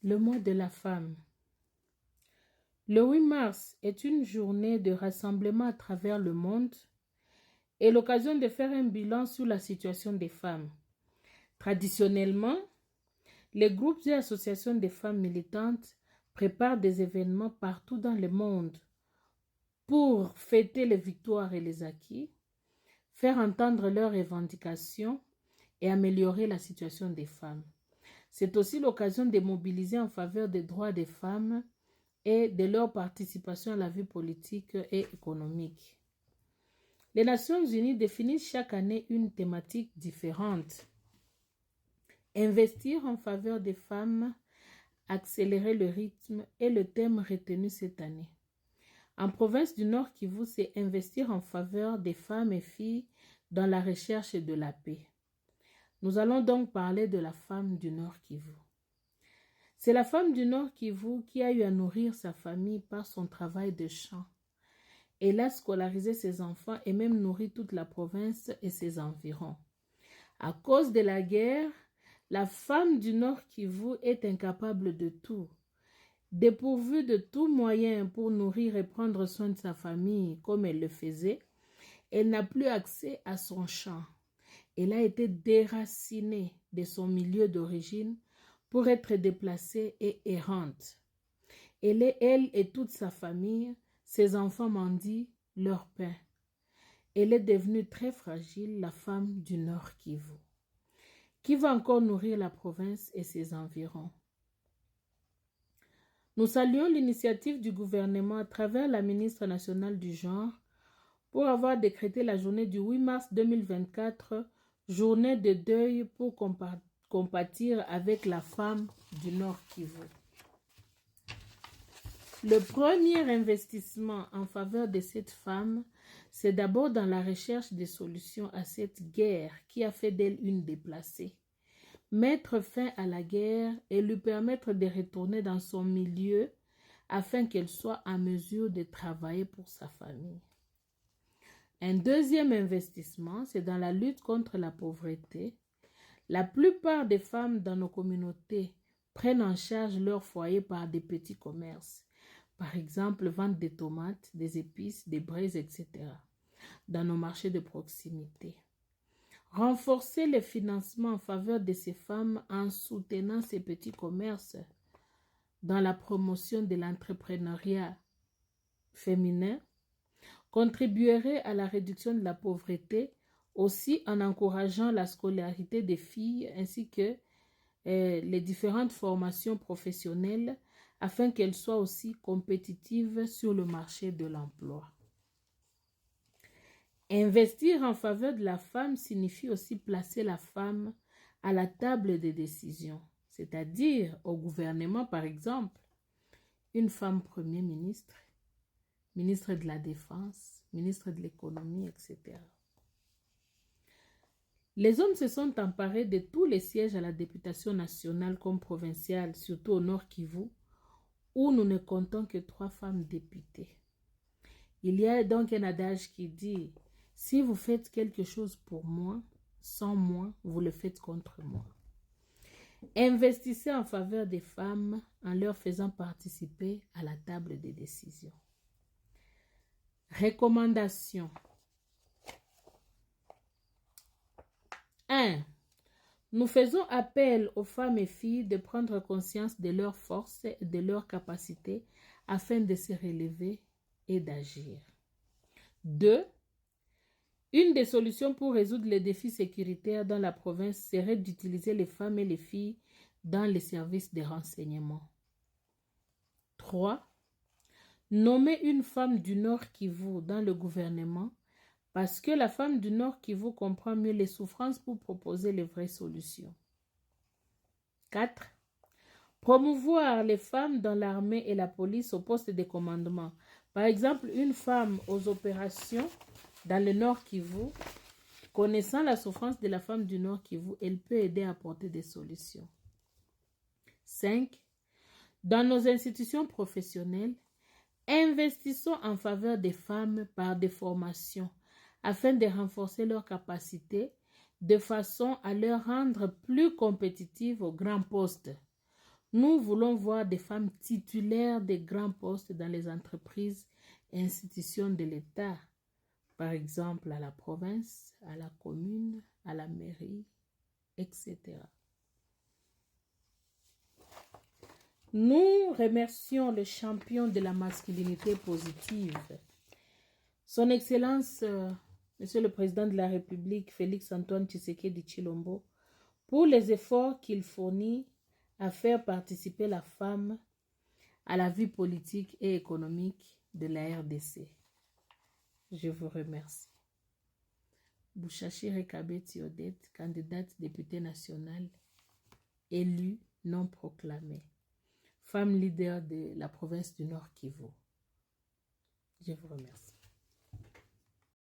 Le mois de la femme. Le 8 mars est une journée de rassemblement à travers le monde et l'occasion de faire un bilan sur la situation des femmes. Traditionnellement, les groupes et associations de femmes militantes préparent des événements partout dans le monde pour fêter les victoires et les acquis, faire entendre leurs revendications et améliorer la situation des femmes. C'est aussi l'occasion de mobiliser en faveur des droits des femmes et de leur participation à la vie politique et économique. Les Nations Unies définissent chaque année une thématique différente. Investir en faveur des femmes, accélérer le rythme est le thème retenu cette année. En province du Nord Kivu, c'est investir en faveur des femmes et filles dans la recherche de la paix. Nous allons donc parler de la femme du Nord Kivu. C'est la femme du Nord Kivu qui a eu à nourrir sa famille par son travail de champ. Elle a scolarisé ses enfants et même nourri toute la province et ses environs. À cause de la guerre, la femme du Nord Kivu est incapable de tout. Dépourvue de tout moyen pour nourrir et prendre soin de sa famille comme elle le faisait, elle n'a plus accès à son champ. Elle a été déracinée de son milieu d'origine pour être déplacée et errante. Elle et toute sa famille, ses enfants mendient leur pain. Elle est devenue très fragile, la femme du Nord Kivu. Qui va encore nourrir la province et ses environs? Nous saluons l'initiative du gouvernement à travers la ministre nationale du genre pour avoir décrété la journée du 8 mars 2024, journée de deuil pour compatir avec la femme du Nord Kivu. Le premier investissement en faveur de cette femme, c'est d'abord dans la recherche des solutions à cette guerre qui a fait d'elle une déplacée. Mettre fin à la guerre et lui permettre de retourner dans son milieu afin qu'elle soit en mesure de travailler pour sa famille. Un deuxième investissement, c'est dans la lutte contre la pauvreté. La plupart des femmes dans nos communautés prennent en charge leur foyer par des petits commerces. Par exemple, vente des tomates, des épices, des braises, etc. dans nos marchés de proximité. Renforcer les financements en faveur de ces femmes en soutenant ces petits commerces dans la promotion de l'entrepreneuriat féminin contribuerait à la réduction de la pauvreté, aussi en encourageant la scolarité des filles ainsi que les différentes formations professionnelles afin qu'elles soient aussi compétitives sur le marché de l'emploi. Investir en faveur de la femme signifie aussi placer la femme à la table des décisions, c'est-à-dire au gouvernement par exemple, une femme premier ministre, ministre de la Défense, ministre de l'économie, etc. Les hommes se sont emparés de tous les sièges à la députation nationale comme provinciale, surtout au Nord Kivu, où nous ne comptons que 3 femmes députées. Il y a donc un adage qui dit « Si vous faites quelque chose pour moi, sans moi, vous le faites contre moi ». Investissez en faveur des femmes en leur faisant participer à la table des décisions. Recommandations. 1. Nous faisons appel aux femmes et filles de prendre conscience de leurs forces et de leurs capacités afin de se relever et d'agir. 2. Une des solutions pour résoudre les défis sécuritaires dans la province serait d'utiliser les femmes et les filles dans les services de renseignement. 3. Nommer une femme du Nord Kivu dans le gouvernement parce que la femme du Nord Kivu comprend mieux les souffrances pour proposer les vraies solutions. 4. Promouvoir les femmes dans l'armée et la police au poste de commandement. Par exemple, une femme aux opérations dans le Nord Kivu, connaissant la souffrance de la femme du Nord Kivu, elle peut aider à apporter des solutions. 5. Dans nos institutions professionnelles, investissons en faveur des femmes par des formations afin de renforcer leurs capacités de façon à les rendre plus compétitives aux grands postes. Nous voulons voir des femmes titulaires de grands postes dans les entreprises et institutions de l'État, par exemple à la province, à la commune, à la mairie, etc. Nous remercions le champion de la masculinité positive, Son Excellence, Monsieur le Président de la République, Félix-Antoine Tshisekedi Tshilombo, pour les efforts qu'il fournit à faire participer la femme à la vie politique et économique de la RDC. Je vous remercie. Bouchachire Kabeti Odette, candidate députée nationale, élue non proclamée, femme leader de la province du Nord Kivu. Je vous remercie.